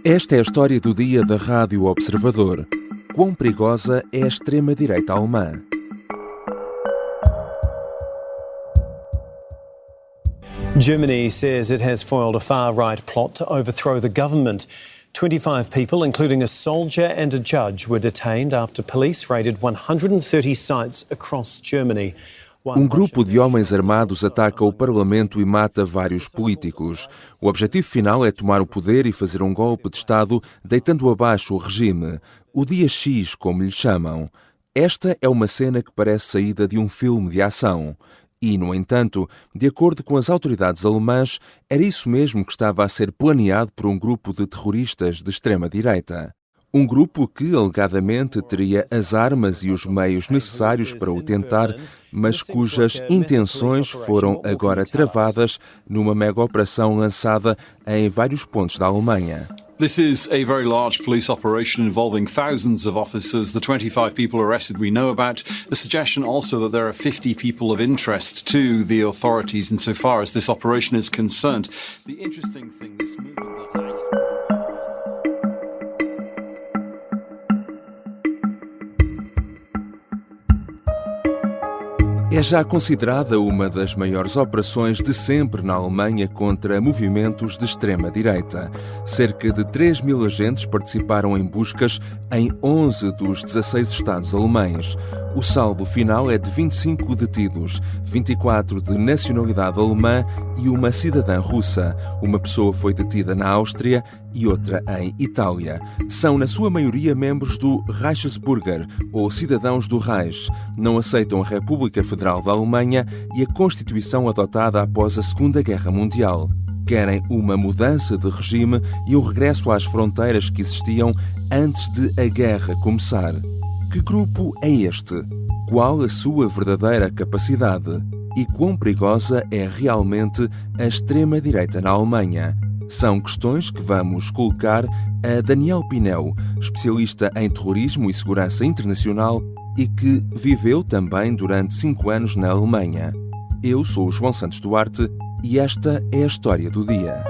Esta é a história do dia da Rádio Observador. Quão perigosa é a extrema-direita alemã? Germany says it has foiled a far-right plot to overthrow the government. 25 people, including a soldier and a judge, were detained after police raided 130 sites across Germany. Um grupo de homens armados ataca o Parlamento e mata vários políticos. O objetivo final é tomar o poder e fazer um golpe de Estado, deitando abaixo o regime. O Dia X, como lhe chamam. Esta é uma cena que parece saída de um filme de ação. E, no entanto, de acordo com as autoridades alemãs, era isso mesmo que estava a ser planeado por um grupo de terroristas de extrema-direita. Um grupo que, alegadamente, teria as armas e os meios necessários para o tentar, mas cujas intenções foram agora travadas numa mega-operação lançada em vários pontos da Alemanha. This is a very large police operation involving thousands of officers. The 25 people arrested we know about. The suggestion also that there are 50 people of interest to the authorities insofar as this operation is concerned. The interesting thing, this movement of ICE... É já considerada uma das maiores operações de sempre na Alemanha contra movimentos de extrema-direita. Cerca de 3.000 agentes participaram em buscas em 11 dos 16 estados alemães. O saldo final é de 25 detidos, 24 de nacionalidade alemã e uma cidadã russa. Uma pessoa foi detida na Áustria e outra em Itália. São, na sua maioria, membros do Reichsbürger, ou cidadãos do Reich. Não aceitam a República Federal da Alemanha e a Constituição adotada após a Segunda Guerra Mundial. Querem uma mudança de regime e um regresso às fronteiras que existiam antes de a guerra começar. Que grupo é este? Qual a sua verdadeira capacidade? E quão perigosa é realmente a extrema-direita na Alemanha? São questões que vamos colocar a Daniel Pinel, especialista em terrorismo e segurança internacional e que viveu também durante 5 anos na Alemanha. Eu sou o João Santos Duarte e esta é a história do dia.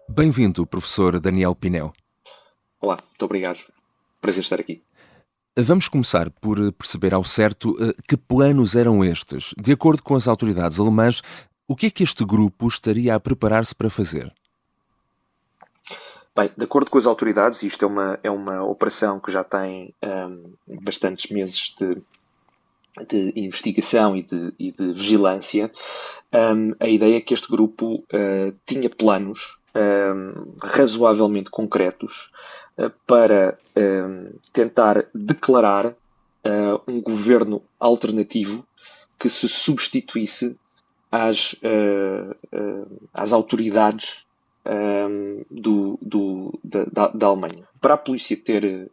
Bem-vindo, professor Daniel Pinel. Olá, muito obrigado. Prazer estar aqui. Vamos começar por perceber ao certo que planos eram estes. De acordo com as autoridades alemãs, o que é que este grupo estaria a preparar-se para fazer? Bem, de acordo com as autoridades, isto é uma operação que já tem bastantes meses de investigação e de vigilância. A ideia é que este grupo tinha planos razoavelmente concretos para tentar declarar um governo alternativo que se substituísse às autoridades da Alemanha. Para a polícia ter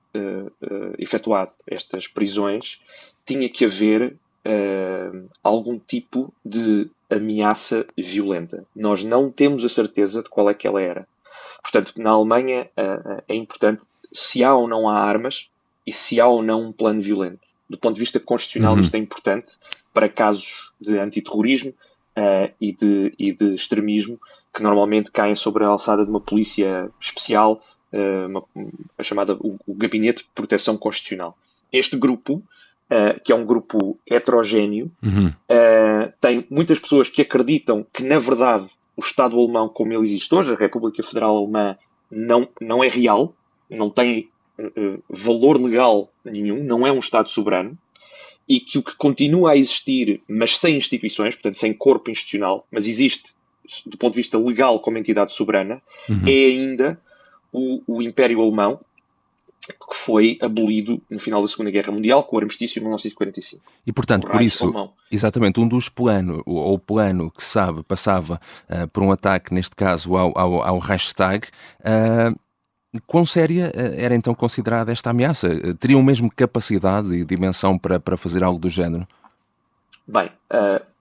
efetuado estas prisões, tinha que haver algum tipo de ameaça violenta. Nós não temos a certeza de qual é que ela era. Portanto, na Alemanha é importante se há ou não há armas e se há ou não um plano violento. Do ponto de vista constitucional, isto é importante para casos de antiterrorismo e de extremismo que normalmente caem sobre a alçada de uma polícia especial, a chamada o Gabinete de Proteção Constitucional. Este grupo, que é um grupo heterogéneo, tem muitas pessoas que acreditam que, na verdade, o Estado alemão, como ele existe hoje, a República Federal Alemã, não é real, não tem valor legal nenhum, não é um Estado soberano, e que o que continua a existir, mas sem instituições, portanto, sem corpo institucional, mas existe, do ponto de vista legal, como entidade soberana, é ainda o Império Alemão, que foi abolido no final da Segunda Guerra Mundial, com o armistício em 1945. E, portanto, por isso, alemão. Exatamente, um dos planos, ou o plano que passava por um ataque, neste caso, ao Reichstag, quão séria era então considerada esta ameaça? Teriam mesmo capacidade e dimensão para fazer algo do género? Bem,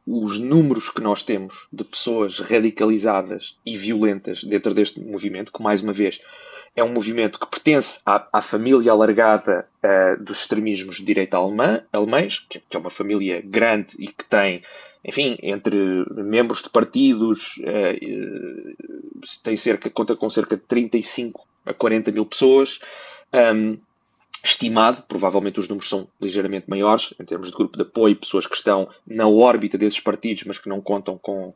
os números que nós temos de pessoas radicalizadas e violentas dentro deste movimento, que, mais uma vez, é um movimento que pertence à família alargada dos extremismos de direita alemães, que é uma família grande e que tem enfim, entre membros de partidos, conta com cerca de 35 a 40 mil pessoas, estimado, provavelmente os números são ligeiramente maiores, em termos de grupo de apoio, pessoas que estão na órbita desses partidos, mas que não contam com,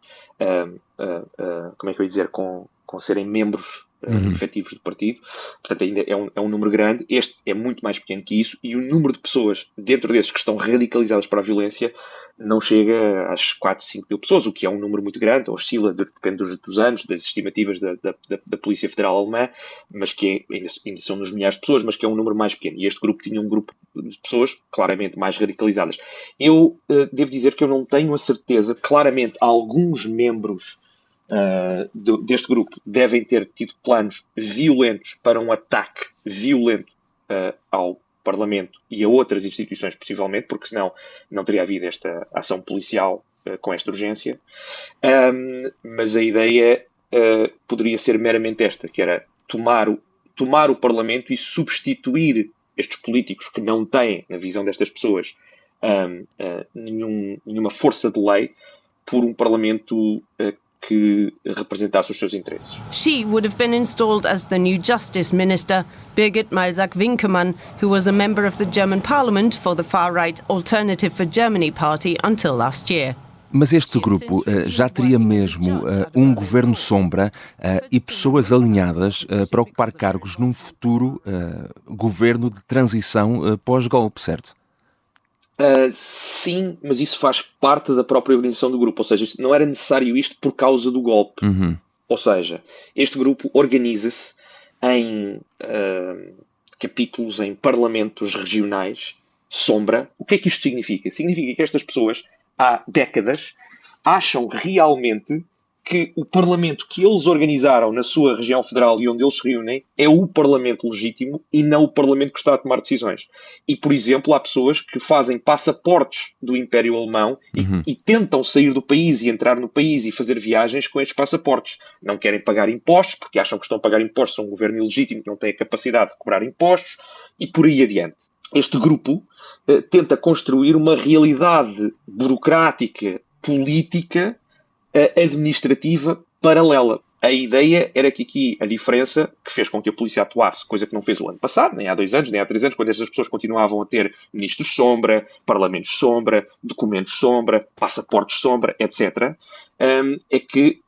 como é que eu ia dizer, com serem membros efetivos do partido. Portanto, ainda é um número grande. Este é muito mais pequeno que isso, e o número de pessoas dentro desses que estão radicalizadas para a violência não chega às 4, 5 mil pessoas, o que é um número muito grande, oscila, depende dos anos, das estimativas da Polícia Federal Alemã, mas que ainda são nos milhares de pessoas, mas que é um número mais pequeno. E este grupo tinha um grupo de pessoas claramente mais radicalizadas. Eu devo dizer que eu não tenho a certeza. Claramente, alguns membros deste grupo devem ter tido planos violentos para um ataque violento ao Parlamento e a outras instituições, possivelmente, porque senão não teria havido esta ação policial com esta urgência. Mas a ideia poderia ser meramente esta, que era tomar o Parlamento e substituir estes políticos que não têm, na visão destas pessoas, nenhuma força de lei por um Parlamento que representasse os seus interesses. She would have been installed as the new Justice Minister, Birgit Malsack-Winkemann, who was a member of the German Parliament for the far-right Alternative for Germany party until last year. Mas este grupo já teria mesmo um governo sombra e pessoas alinhadas para ocupar cargos num futuro governo de transição pós-golpe, certo? Sim, mas isso faz parte da própria organização do grupo. Ou seja, não era necessário isto por causa do golpe. Uhum. Ou seja, este grupo organiza-se em capítulos, em parlamentos regionais, sombra. O que é que isto significa? Significa que estas pessoas, há décadas, acham realmente que o Parlamento que eles organizaram na sua região federal e onde eles se reúnem é o Parlamento legítimo e não o Parlamento que está a tomar decisões. E, por exemplo, há pessoas que fazem passaportes do Império Alemão e tentam sair do país e entrar no país e fazer viagens com estes passaportes. Não querem pagar impostos porque acham que estão a pagar impostos, são um governo ilegítimo que não tem a capacidade de cobrar impostos e por aí adiante. Este grupo tenta construir uma realidade burocrática, política, administrativa paralela. A ideia era que aqui a diferença que fez com que a polícia atuasse, coisa que não fez o ano passado, nem há 2 anos, nem há 3 anos, quando estas pessoas continuavam a ter ministros sombra, parlamentos sombra, documentos sombra, passaportes sombra, etc., é que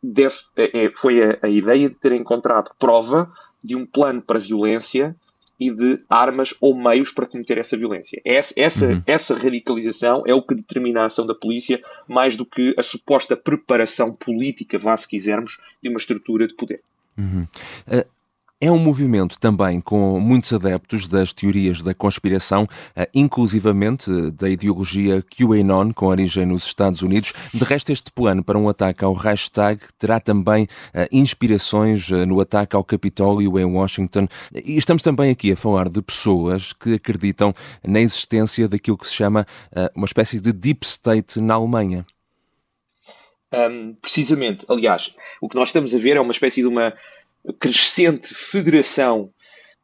foi a ideia de ter encontrado prova de um plano para violência e de armas ou meios para cometer essa violência. Essa radicalização é o que determina a ação da polícia, mais do que a suposta preparação política, se quisermos, de uma estrutura de poder. É um movimento também com muitos adeptos das teorias da conspiração, inclusivamente da ideologia QAnon, com origem nos Estados Unidos. De resto, este plano para um ataque ao Reichstag terá também inspirações no ataque ao Capitólio em Washington. E estamos também aqui a falar de pessoas que acreditam na existência daquilo que se chama uma espécie de deep state na Alemanha. Precisamente. Aliás, o que nós estamos a ver é uma espécie de uma crescente federação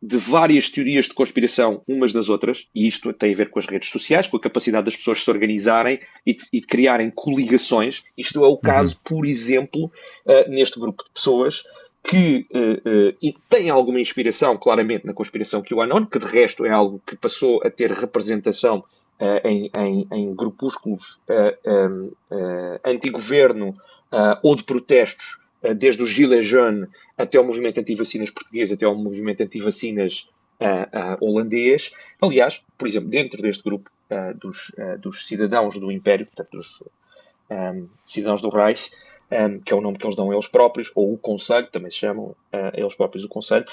de várias teorias de conspiração umas das outras, e isto tem a ver com as redes sociais, com a capacidade das pessoas se organizarem e de criarem coligações. Isto é o caso, por exemplo, neste grupo de pessoas que tem alguma inspiração, claramente, na conspiração QAnon, que de resto é algo que passou a ter representação em grupúsculos anti-governo ou de protestos, desde o Gilets Jaunes até o movimento anti-vacinas português, até o movimento anti-vacinas holandês. Aliás, por exemplo, dentro deste grupo dos cidadãos do Império, portanto, dos cidadãos do Reich, que é o nome que eles dão a eles próprios, ou o Conselho, também se chamam eles próprios o Conselho,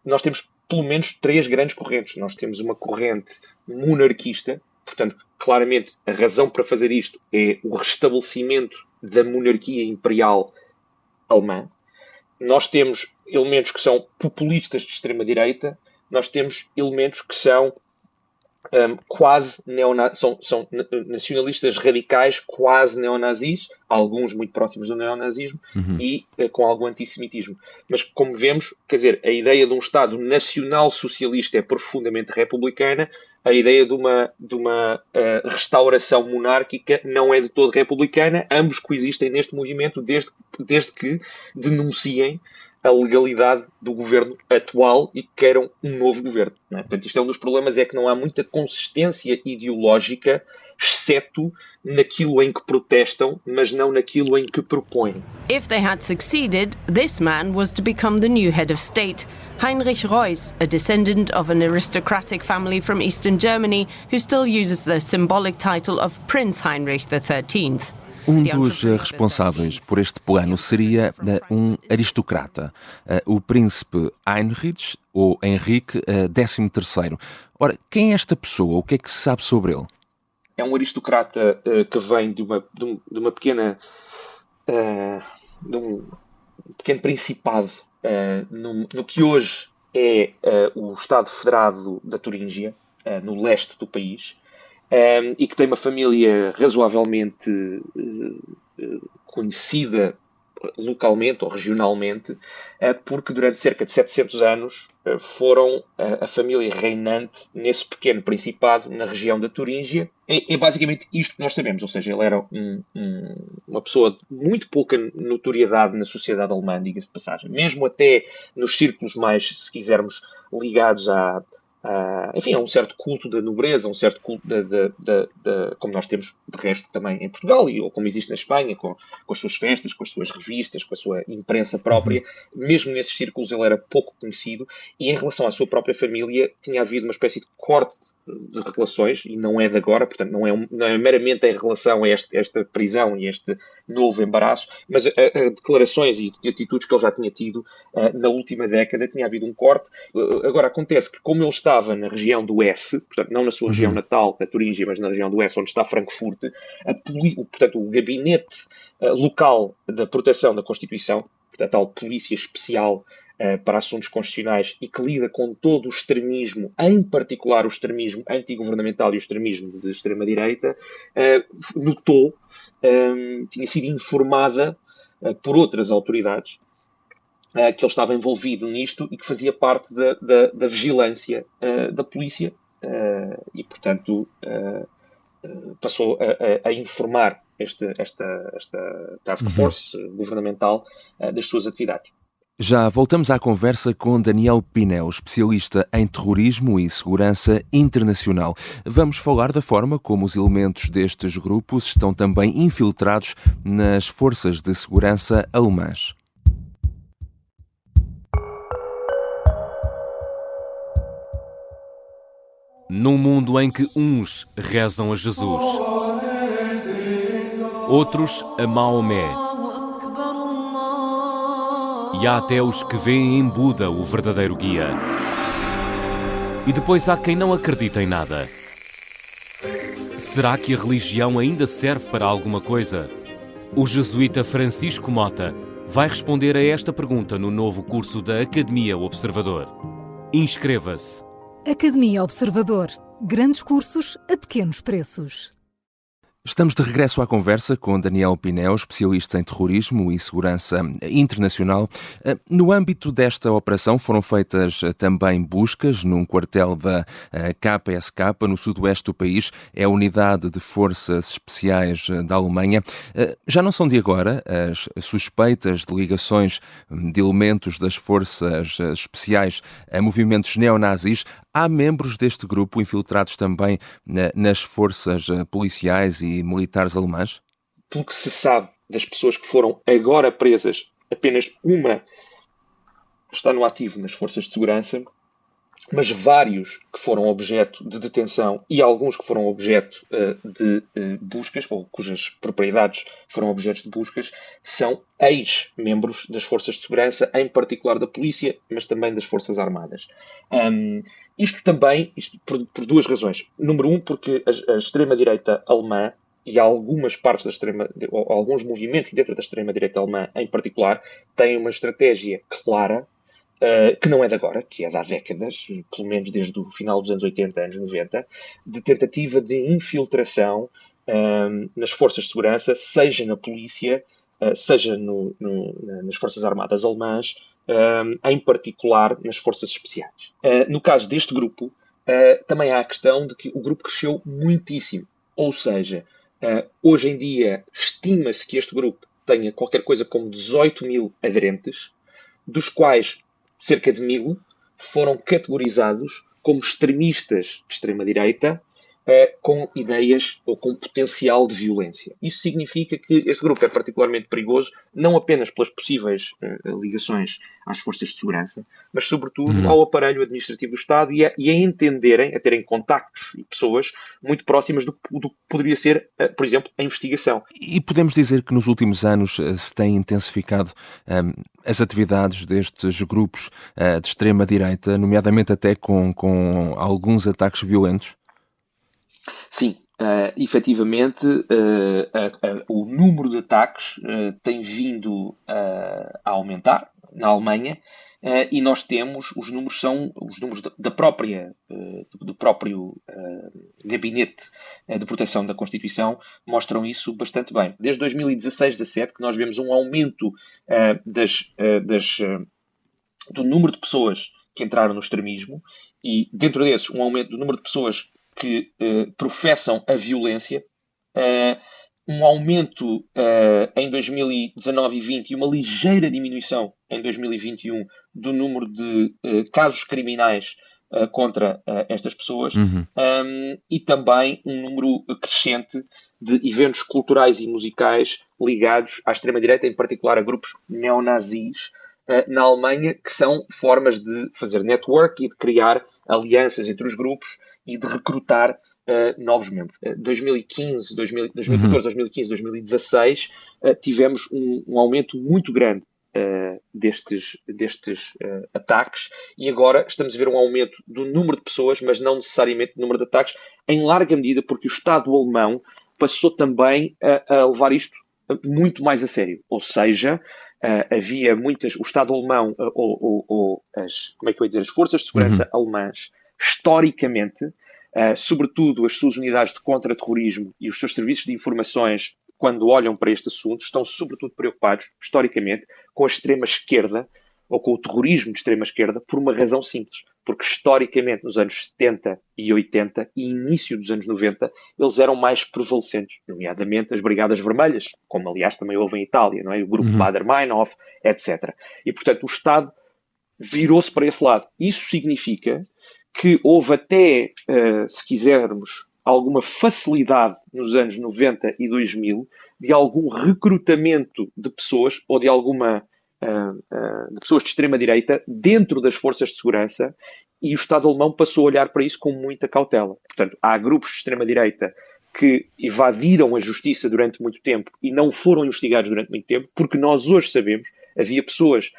nós temos pelo menos 3 grandes correntes. Nós temos uma corrente monarquista, portanto, claramente, a razão para fazer isto é o restabelecimento da monarquia imperial alemã. Nós temos elementos que são populistas de extrema-direita, nós temos elementos que são quase são nacionalistas radicais, quase neonazis, alguns muito próximos do neonazismo e com algum antissemitismo. Mas, como vemos, quer dizer, a ideia de um Estado nacional-socialista é profundamente republicana, a ideia de uma restauração monárquica não é de todo republicana. Ambos coexistem neste movimento desde que denunciem a legalidade do governo atual e que queiram um novo governo. Não é? Portanto, isto é um dos problemas, é que não há muita consistência ideológica, exceto naquilo em que protestam, mas não naquilo em que propõem. If they had succeeded, this man was to become the new head of state. Heinrich Reuss, a descendant of an aristocratic family from Eastern Germany, who still uses the symbolic title of Prince Heinrich XIII. Um dos responsáveis por este plano seria um aristocrata, o príncipe Heinrich, ou Henrique XIII. Ora, quem é esta pessoa? O que é que se sabe sobre ele? É um aristocrata que vem de uma pequena... de um pequeno principado no que hoje é o Estado Federado da Turíngia, no leste do país, e que tem uma família razoavelmente conhecida localmente ou regionalmente, porque durante cerca de 700 anos foram a família reinante nesse pequeno principado na região da Turíngia. É basicamente isto que nós sabemos, ou seja, ele era uma pessoa de muito pouca notoriedade na sociedade alemã, diga-se de passagem, mesmo até nos círculos mais, se quisermos, ligados a um certo culto da nobreza, um certo culto como nós temos de resto também em Portugal, ou como existe na Espanha, com as suas festas, com as suas revistas, com a sua imprensa própria. Mesmo nesses círculos ele era pouco conhecido, e em relação à sua própria família tinha havido uma espécie de corte de relações, e não é de agora, portanto não é meramente em relação a esta prisão e este novo embaraço, mas a declarações e atitudes que ele já tinha tido na última década. Tinha havido um corte. Agora acontece que, como ele estava na região do Hesse, portanto não na sua região natal, na Turíngia, mas na região do Hesse, onde está Frankfurt, portanto o gabinete local da proteção da Constituição, portanto a tal polícia especial para assuntos constitucionais, e que lida com todo o extremismo, em particular o extremismo antigovernamental e o extremismo de extrema-direita, notou, tinha sido informada por outras autoridades que ele estava envolvido nisto e que fazia parte da vigilância da polícia, e portanto passou a informar esta task force governamental das suas atividades. Já voltamos à conversa com Daniel Pinel, especialista em terrorismo e segurança internacional. Vamos falar da forma como os elementos destes grupos estão também infiltrados nas forças de segurança alemãs. Num mundo em que uns rezam a Jesus, outros a Maomé, e há até os que veem em Buda o verdadeiro guia. E depois há quem não acredita em nada. Será que a religião ainda serve para alguma coisa? O jesuíta Francisco Mota vai responder a esta pergunta no novo curso da Academia Observador. Inscreva-se. Academia Observador. Grandes cursos a pequenos preços. Estamos de regresso à conversa com Daniel Pinel, especialista em terrorismo e segurança internacional. No âmbito desta operação foram feitas também buscas num quartel da KSK no sudoeste do país. É a unidade de forças especiais da Alemanha. Já não são de agora as suspeitas de ligações de elementos das forças especiais a movimentos neonazis. Há membros deste grupo infiltrados também nas forças policiais e militares alemãs? Pelo que se sabe das pessoas que foram agora presas, apenas uma está no ativo nas forças de segurança, mas vários que foram objeto de detenção e alguns que foram objeto de buscas, ou cujas propriedades foram objetos de buscas, são ex-membros das forças de segurança, em particular da polícia, mas também das forças armadas. Isto por duas razões. Número um, porque a extrema-direita alemã e algumas partes alguns movimentos dentro da extrema-direita alemã, em particular, têm uma estratégia clara, que não é de agora, que é de há décadas, pelo menos desde o final dos anos 80, anos 90, de tentativa de infiltração nas forças de segurança, seja na polícia, seja nas forças armadas alemãs, em particular nas forças especiais. No caso deste grupo, também há a questão de que o grupo cresceu muitíssimo. Ou seja, hoje em dia estima-se que este grupo tenha qualquer coisa como 18 mil aderentes, dos quais cerca de 1000 foram categorizados como extremistas de extrema-direita, com ideias ou com potencial de violência. Isso significa que este grupo é particularmente perigoso, não apenas pelas possíveis ligações às forças de segurança, mas sobretudo ao aparelho administrativo do Estado e a entenderem, a terem contactos e pessoas muito próximas do que poderia ser, por exemplo, a investigação. E podemos dizer que nos últimos anos se têm intensificado as atividades destes grupos de extrema-direita, nomeadamente até com alguns ataques violentos? Sim, efetivamente, o número de ataques tem vindo a aumentar na Alemanha e nós temos, os números são os números do próprio Gabinete de Proteção da Constituição, mostram isso bastante bem. Desde 2016-17 que nós vemos um aumento do número de pessoas que entraram no extremismo e, dentro desses, um aumento do número de pessoas que professam a violência, um aumento em 2019 e 20 e uma ligeira diminuição em 2021 do número de casos criminais contra estas pessoas, e também um número crescente de eventos culturais e musicais ligados à extrema-direita, em particular a grupos neonazis na Alemanha, que são formas de fazer network e de criar alianças entre os grupos e de recrutar novos membros. 2014, 2015, 2016 tivemos um aumento muito grande destes ataques e agora estamos a ver um aumento do número de pessoas, mas não necessariamente do número de ataques, em larga medida porque o Estado alemão passou também a levar isto muito mais a sério. Ou seja, havia o Estado alemão as forças de segurança alemãs, historicamente, sobretudo as suas unidades de contra-terrorismo e os seus serviços de informações, quando olham para este assunto, estão sobretudo preocupados, historicamente, com a extrema-esquerda ou com o terrorismo de extrema-esquerda por uma razão simples. Porque, historicamente, nos anos 70 e 80 e início dos anos 90, eles eram mais prevalecentes, nomeadamente as Brigadas Vermelhas, como, aliás, também houve em Itália, não é? O grupo Baader-Meinhof, etc. E, portanto, o Estado virou-se para esse lado. Isso significa que houve até, se quisermos, alguma facilidade nos anos 90 e 2000 de algum recrutamento de pessoas ou de pessoas de extrema-direita dentro das forças de segurança e o Estado alemão passou a olhar para isso com muita cautela. Portanto, há grupos de extrema-direita que evadiram a justiça durante muito tempo e não foram investigados durante muito tempo, porque nós hoje sabemos, havia pessoas,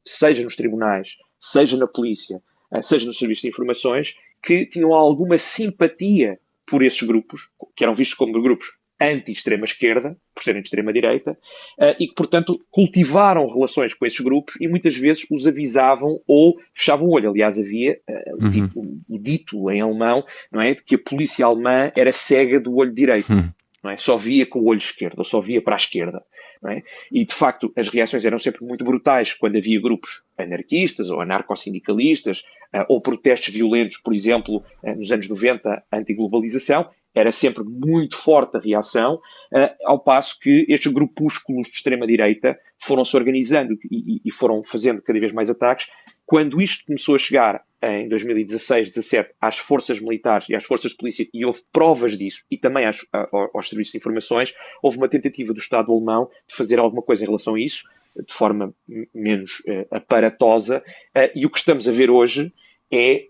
seja nos tribunais, seja na polícia, seja nos serviços de informações, que tinham alguma simpatia por esses grupos, que eram vistos como grupos anti-extrema-esquerda, por serem de extrema-direita, e que, portanto, cultivaram relações com esses grupos e muitas vezes os avisavam ou fechavam o olho. Aliás, havia o dito em alemão, não é, de que a polícia alemã era cega do olho direito. Não é? Só via com o olho esquerdo, ou só via para a esquerda. Não é? E, de facto, as reações eram sempre muito brutais quando havia grupos anarquistas ou anarcossindicalistas ou protestos violentos, por exemplo, nos anos 90, anti-globalização. Era sempre muito forte a reação, ao passo que estes grupúsculos de extrema-direita foram-se organizando e foram fazendo cada vez mais ataques. Quando isto começou a chegar em 2016, 17, às forças militares e às forças de polícia, e houve provas disso, e também aos serviços de informações, houve uma tentativa do Estado alemão de fazer alguma coisa em relação a isso, de forma menos aparatosa, e o que estamos a ver hoje é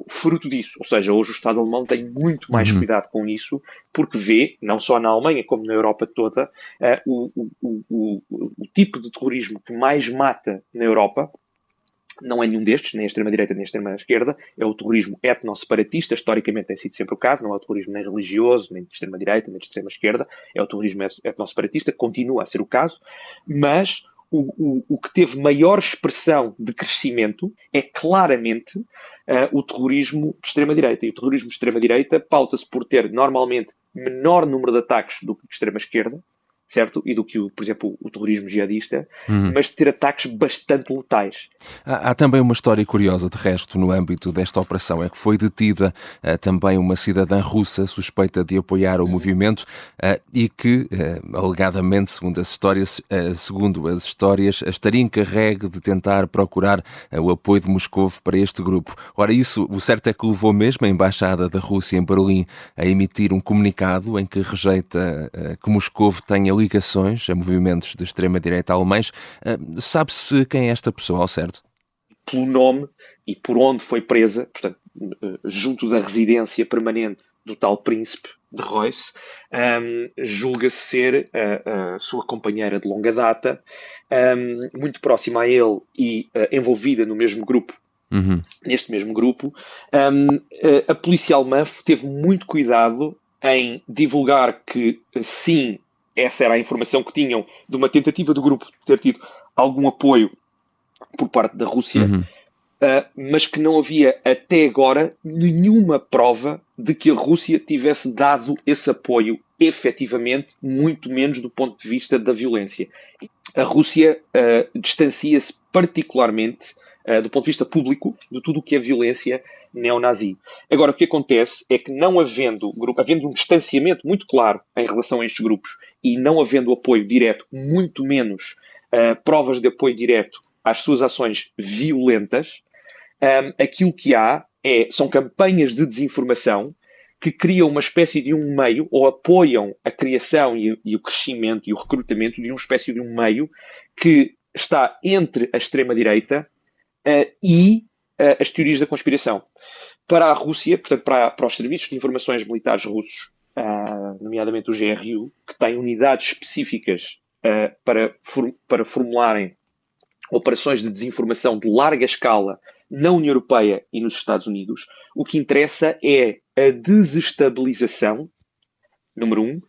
fruto disso. Ou seja, hoje o Estado alemão tem muito mais cuidado com isso, porque vê, não só na Alemanha, como na Europa toda, o tipo de terrorismo que mais mata na Europa não é nenhum destes, nem a extrema-direita nem a extrema-esquerda, é o terrorismo etno-separatista, historicamente tem sido sempre o caso, não é o terrorismo nem religioso, nem de extrema-direita, nem de extrema-esquerda, é o terrorismo etno-separatista, continua a ser o caso, mas o que teve maior expressão de crescimento é claramente o terrorismo de extrema-direita. E o terrorismo de extrema-direita pauta-se por ter normalmente menor número de ataques do que de extrema-esquerda, certo? E do que, por exemplo, o terrorismo jihadista, mas de ter ataques bastante letais. Há também uma história curiosa, de resto, no âmbito desta operação, é que foi detida também uma cidadã russa suspeita de apoiar o movimento e que, alegadamente, segundo as histórias, estaria encarregue de tentar procurar o apoio de Moscovo para este grupo. Ora, isso, o certo é que levou mesmo a Embaixada da Rússia em Berlim a emitir um comunicado em que rejeita que Moscovo tenha ligações a movimentos de extrema-direita alemães. Sabe-se quem é esta pessoa, ao certo? Pelo nome e por onde foi presa, portanto, junto da residência permanente do tal príncipe de Reuss, julga-se ser a sua companheira de longa data, muito próxima a ele e envolvida no mesmo grupo. Neste mesmo grupo, a polícia alemã teve muito cuidado em divulgar que, sim, essa era a informação que tinham de uma tentativa do grupo ter tido algum apoio por parte da Rússia, mas que não havia até agora nenhuma prova de que a Rússia tivesse dado esse apoio efetivamente, muito menos do ponto de vista da violência. A Rússia distancia-se particularmente do ponto de vista público de tudo o que é violência neonazi. Agora, o que acontece é que não havendo um distanciamento muito claro em relação a estes grupos e não havendo apoio direto, muito menos provas de apoio direto às suas ações violentas, aquilo que há são campanhas de desinformação que criam uma espécie de um meio, ou apoiam a criação e o crescimento e o recrutamento de uma espécie de um meio que está entre a extrema-direita e as teorias da conspiração. Para a Rússia, portanto, para os serviços de informações militares russos, nomeadamente o GRU, que têm unidades específicas para formularem operações de desinformação de larga escala na União Europeia e nos Estados Unidos, o que interessa é a desestabilização, número 1,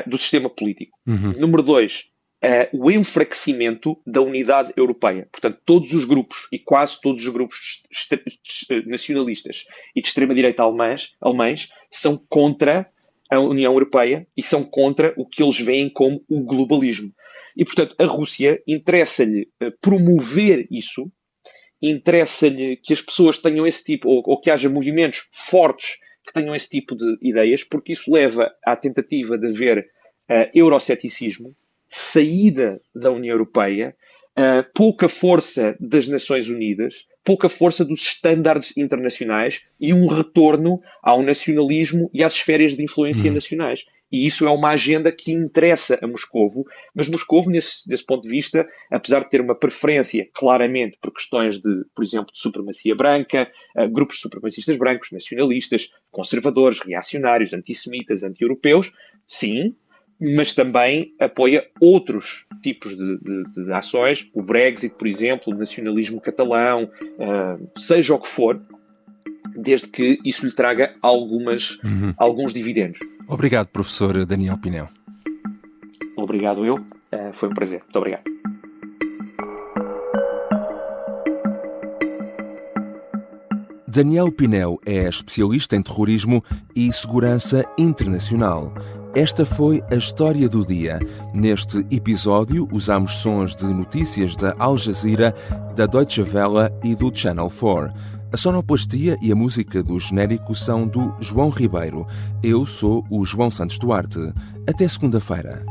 do sistema político. Número 2, o enfraquecimento da unidade europeia. Portanto, todos os grupos, e quase todos os grupos nacionalistas e de extrema-direita alemães são contra a União Europeia e são contra o que eles veem como o globalismo. E, portanto, a Rússia interessa-lhe promover isso, interessa-lhe que as pessoas tenham esse tipo, ou que haja movimentos fortes que tenham esse tipo de ideias, porque isso leva à tentativa de haver euroceticismo, saída da União Europeia, pouca força das Nações Unidas, pouca força dos estándares internacionais e um retorno ao nacionalismo e às esferas de influência nacionais. E isso é uma agenda que interessa a Moscovo, mas Moscovo, desse ponto de vista, apesar de ter uma preferência claramente por questões de, por exemplo, de supremacia branca, grupos supremacistas brancos, nacionalistas, conservadores, reacionários, antissemitas, anti-europeus, sim, mas também apoia outros tipos de ações, o Brexit, por exemplo, o nacionalismo catalão, seja o que for, desde que isso lhe traga alguns dividendos. Obrigado, professor Daniel Pinel. Obrigado eu, foi um prazer. Muito obrigado. Daniel Pinel é especialista em terrorismo e segurança internacional. Esta foi a história do dia. Neste episódio, usamos sons de notícias da Al Jazeera, da Deutsche Welle e do Channel 4. A sonoplastia e a música do genérico são do João Ribeiro. Eu sou o João Santos Duarte. Até segunda-feira.